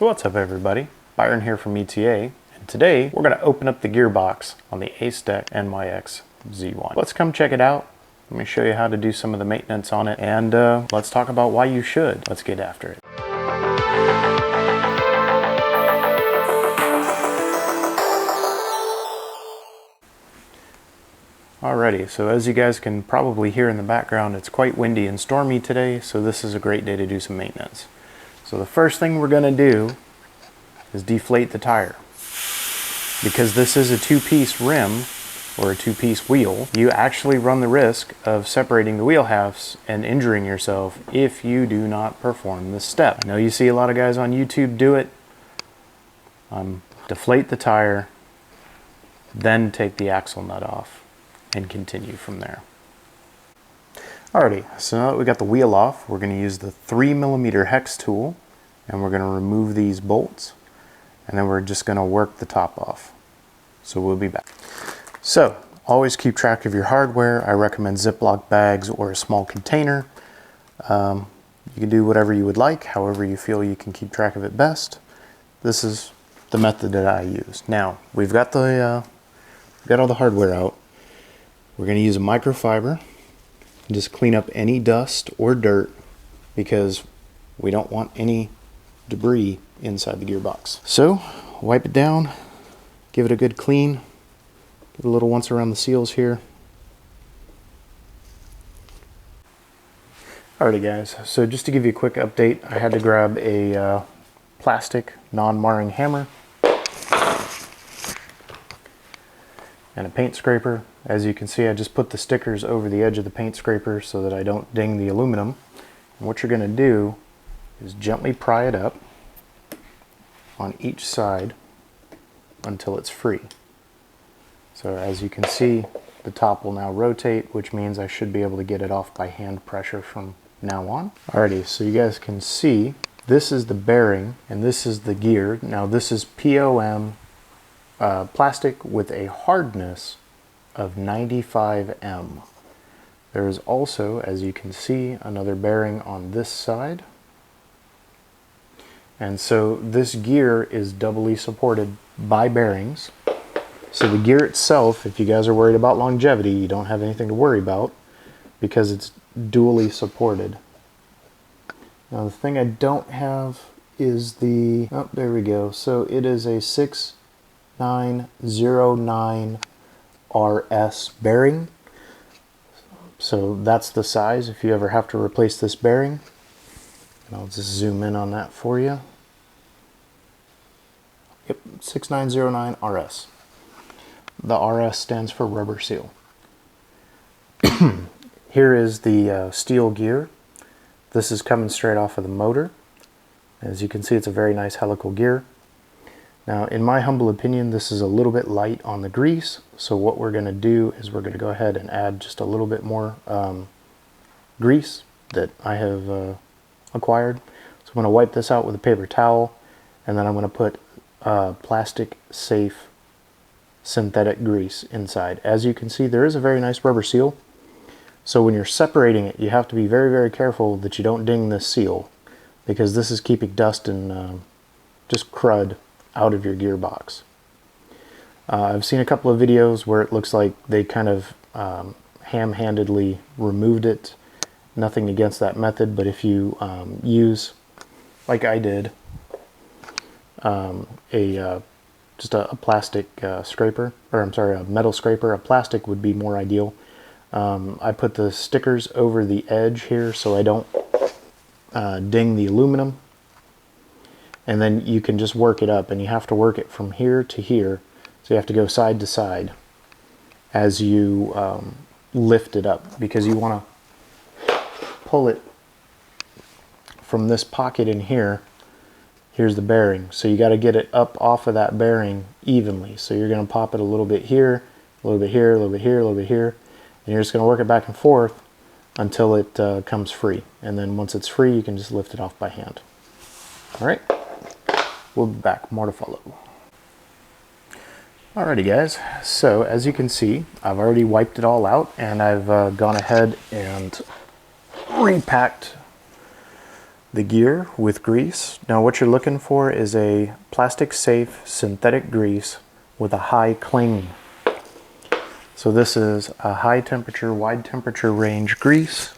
What's up everybody, Byron here from ETA, and today we're going to open up the gearbox on the Acedeck NYX Z1. Let's come check it out. Let me show you how to do some of the maintenance on it, and let's talk about why you should. Let's get after it. Alrighty, so as you guys can probably hear in the background, it's quite windy and stormy today, so this is a great day to do some maintenance. So the first thing we're going to do is deflate the tire. Because this is a two-piece rim or a two-piece wheel, you actually run the risk of separating the wheel halves and injuring yourself if you do not perform this step. I know you see a lot of guys on YouTube do it. Deflate the tire, then take the axle nut off and continue from there. Alrighty, so now that we got the wheel off, we're going to use the 3mm hex tool and we're going to remove these bolts, and then we're just going to work the top off. So we'll be back. So always keep track of your hardware. I recommend Ziploc bags or a small container. You can do whatever you would like, however you feel you can keep track of it best. This is the method that I use. Now we've got all the hardware out. We're going to use a microfiber. Just clean up any dust or dirt because we don't want any debris inside the gearbox. So wipe it down, give it a good clean, give it a little once around the seals here. Alrighty guys, so just to give you a quick update, I had to grab a plastic non-marring hammer and a paint scraper. As you can see, I just put the stickers over the edge of the paint scraper so that I don't ding the aluminum. And what you're going to do is gently pry it up on each side until it's free. So as you can see, the top will now rotate, which means I should be able to get it off by hand pressure from now on. Alrighty, so you guys can see this is the bearing and this is the gear. Now this is POM plastic with a hardness of 95M. There is also, as you can see, another bearing on this side. And so this gear is doubly supported by bearings. So the gear itself, if you guys are worried about longevity, you don't have anything to worry about because it's dually supported. Now the thing I don't have is the, oh, there we go. So it is a 6909 RS bearing. So that's the size if you ever have to replace this bearing. And I'll just zoom in on that for you. Yep, 6909 RS. The RS stands for rubber seal. Here is the steel gear. This is coming straight off of the motor. As you can see, it's a very nice helical gear. Now, in my humble opinion, this is a little bit light on the grease, so what we're going to do is we're going to go ahead and add just a little bit more grease that I have acquired. So I'm going to wipe this out with a paper towel, and then I'm going to put plastic safe synthetic grease inside. As you can see, there is a very nice rubber seal, so when you're separating it, you have to be very, very careful that you don't ding this seal, because this is keeping dust and just crud out of your gearbox. I've seen a couple of videos where it looks like they kind of ham-handedly removed it. Nothing against that method, but if you use, like I did, just a plastic scraper, or I'm sorry, a metal scraper, a plastic would be more ideal. I put the stickers over the edge here so I don't ding the aluminum. And then you can just work it up, and you have to work it from here to here. So you have to go side to side as you lift it up, because you want to pull it from this pocket in here. Here's the bearing. So you got to get it up off of that bearing evenly. So you're going to pop it a little bit here, a little bit here, a little bit here, a little bit here. And you're just going to work it back and forth until it comes free. And then once it's free, you can just lift it off by hand. All right. We'll be back, more to follow. Alrighty guys, so as you can see, I've already wiped it all out, and I've gone ahead and repacked the gear with grease. Now what you're looking for is a plastic safe synthetic grease with a high cling. So this is a high temperature, wide temperature range grease,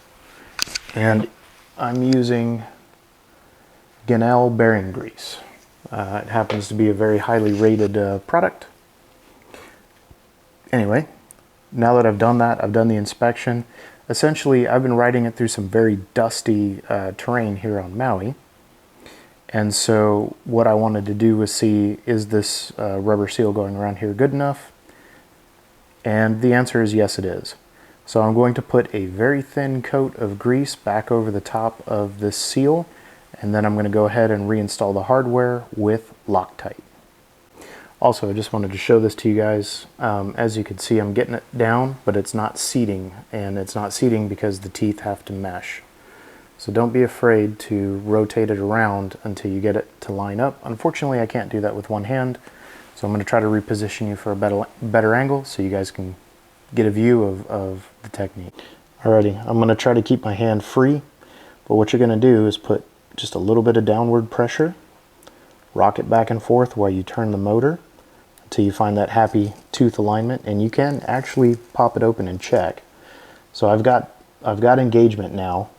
and I'm using Ganell bearing grease. It happens to be a very highly rated product. Anyway, now that I've done that, I've done the inspection. Essentially, I've been riding it through some very dusty terrain here on Maui. And so what I wanted to do was see, is this rubber seal going around here good enough? And the answer is yes, it is. So I'm going to put a very thin coat of grease back over the top of this seal, and then I'm going to go ahead and reinstall the hardware with Loctite. Also, I just wanted to show this to you guys. As you can see, I'm getting it down, but it's not seating, and it's not seating because the teeth have to mesh. So don't be afraid to rotate it around until you get it to line up. Unfortunately, I can't do that with one hand, so I'm going to try to reposition you for a better angle so you guys can get a view of the technique. Alrighty, I'm going to try to keep my hand free, but what you're going to do is put just a little bit of downward pressure, rock it back and forth while you turn the motor until you find that happy tooth alignment, and you can actually pop it open and check. So I've got engagement now,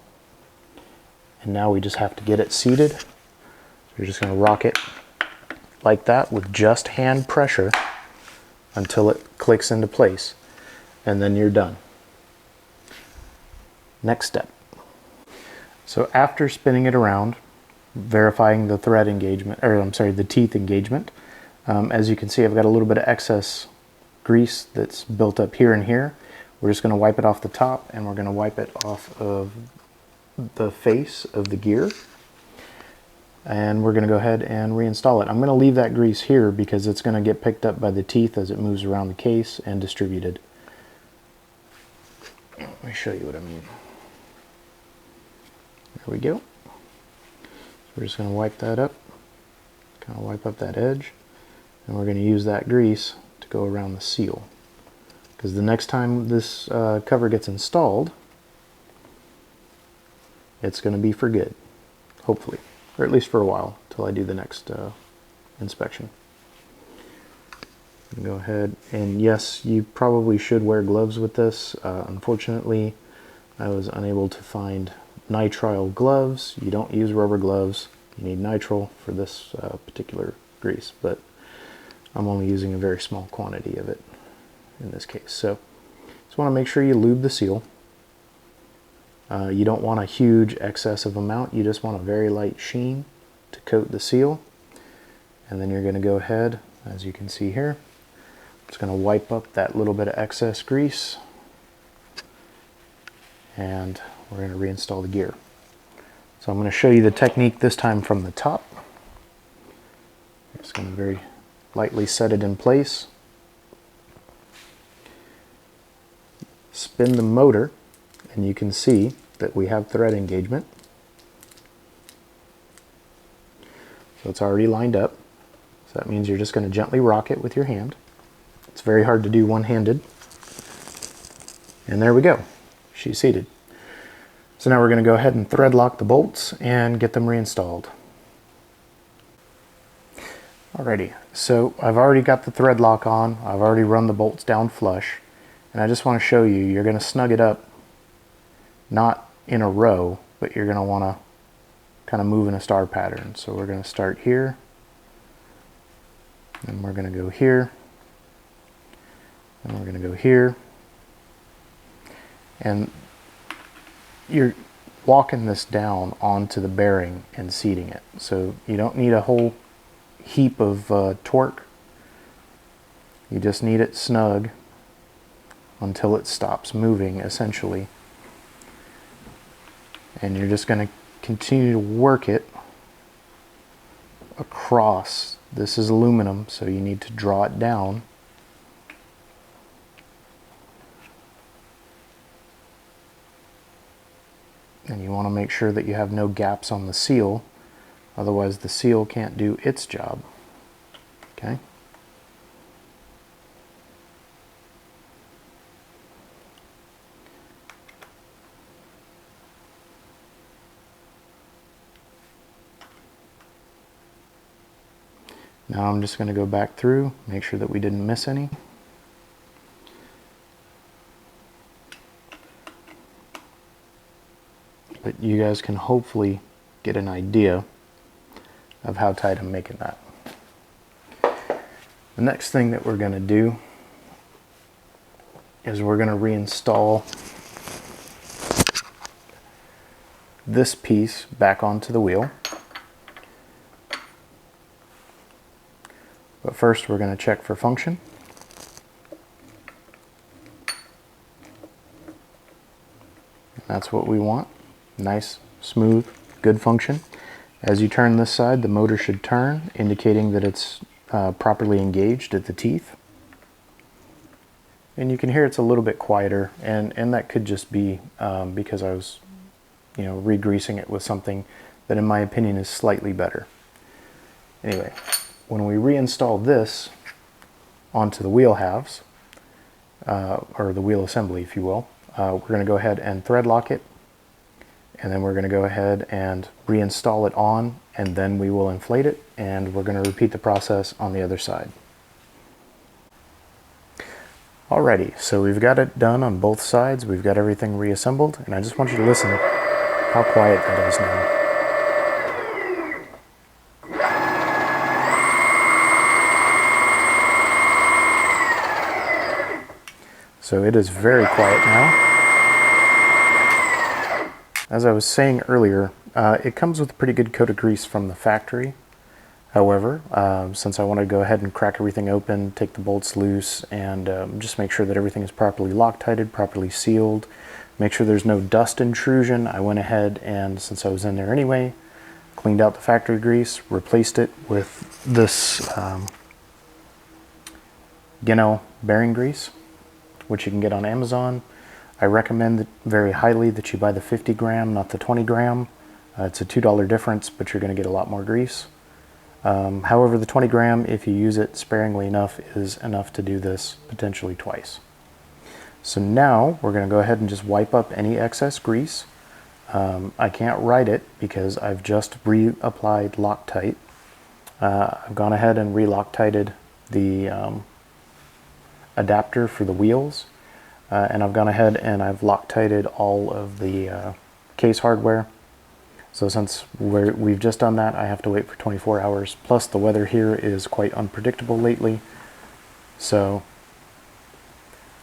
and now we just have to get it seated. So you're just going to rock it like that with just hand pressure until it clicks into place, and then you're done. Next step. So after spinning it around, verifying the thread engagement, or I'm sorry, the teeth engagement, as you can see, I've got a little bit of excess grease that's built up here and here. We're just going to wipe it off the top, and we're going to wipe it off of the face of the gear. And we're going to go ahead and reinstall it. I'm going to leave that grease here because it's going to get picked up by the teeth as it moves around the case and distributed. Let me show you what I mean. There we go. So we're just going to wipe that up, kind of wipe up that edge, and we're going to use that grease to go around the seal. Because the next time this cover gets installed, it's going to be for good, hopefully, or at least for a while, till I do the next inspection. Go ahead, and yes, you probably should wear gloves with this. Unfortunately, I was unable to find nitrile gloves. You don't use rubber gloves. You need nitrile for this particular grease, but I'm only using a very small quantity of it in this case. So just want to make sure you lube the seal. You don't want a huge excessive amount. You just want a very light sheen to coat the seal. And then you're going to go ahead, as you can see here, just going to wipe up that little bit of excess grease, and we're going to reinstall the gear. So I'm going to show you the technique this time from the top. I'm just going to very lightly set it in place. Spin the motor, and you can see that we have thread engagement. So it's already lined up. So that means you're just going to gently rock it with your hand. It's very hard to do one-handed. And there we go. She's seated. So now we're going to go ahead and thread lock the bolts and get them reinstalled. Alrighty, so I've already got the thread lock on. I've already run the bolts down flush. And I just want to show you, you're going to snug it up, not in a row, but you're going to want to kind of move in a star pattern. So we're going to start here, and we're going to go here, and we're going to go here. And you're walking this down onto the bearing and seating it. So you don't need a whole heap of torque. You just need it snug until it stops moving, essentially. And you're just going to continue to work it across. This is aluminum, so you need to draw it down. And you want to make sure that you have no gaps on the seal, otherwise the seal can't do its job. Okay? Now I'm just going to go back through, make sure that we didn't miss any. But you guys can hopefully get an idea of how tight I'm making that. The next thing that we're going to do is we're going to reinstall this piece back onto the wheel. But first we're going to check for function. That's what we want. Nice, smooth, good function. As you turn this side, the motor should turn, indicating that it's properly engaged at the teeth. And you can hear it's a little bit quieter, and that could just be because I was re-greasing it with something that in my opinion is slightly better. Anyway, when we reinstall this onto the wheel halves, or the wheel assembly if you will, we're going to go ahead and thread lock it, and then we're going to go ahead and reinstall it on, and then we will inflate it, and we're going to repeat the process on the other side. Alrighty, so we've got it done on both sides, we've got everything reassembled, and I just want you to listen how quiet that is now. So it is very quiet now. As I was saying earlier, it comes with a pretty good coat of grease from the factory. However, since I want to go ahead and crack everything open, take the bolts loose, and just make sure that everything is properly Loctited, properly sealed, make sure there's no dust intrusion, I went ahead and, since I was in there anyway, cleaned out the factory grease, replaced it with this bearing grease, which you can get on Amazon. I recommend very highly that you buy the 50 gram, not the 20 gram. It's a $2 difference, but you're going to get a lot more grease. However, the 20 gram, if you use it sparingly enough, is enough to do this potentially twice. So now we're going to go ahead and just wipe up any excess grease. I can't write it because I've just reapplied Loctite. I've gone ahead and re-Loctited the adapter for the wheels, and I've gone ahead and I've Loctited all of the case hardware. So since we've just done that, I have to wait for 24 hours. Plus the weather here is quite unpredictable lately. So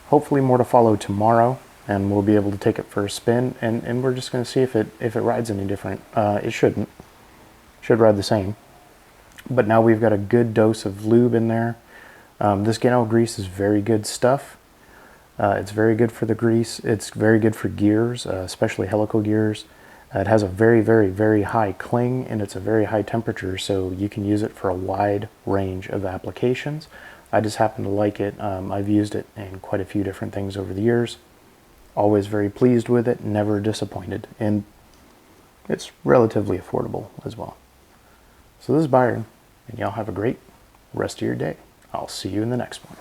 hopefully more to follow tomorrow, and we'll be able to take it for a spin, and we're just going to see if it rides any different. It shouldn't. It should ride the same. But now we've got a good dose of lube in there. This Guinel grease is very good stuff. It's very good for the grease. It's very good for gears, especially helical gears. It has a very, very, very high cling, and it's a very high temperature, so you can use it for a wide range of applications. I just happen to like it. I've used it in quite a few different things over the years. Always very pleased with it, never disappointed, and it's relatively affordable as well. So this is Byron, and y'all have a great rest of your day. I'll see you in the next one.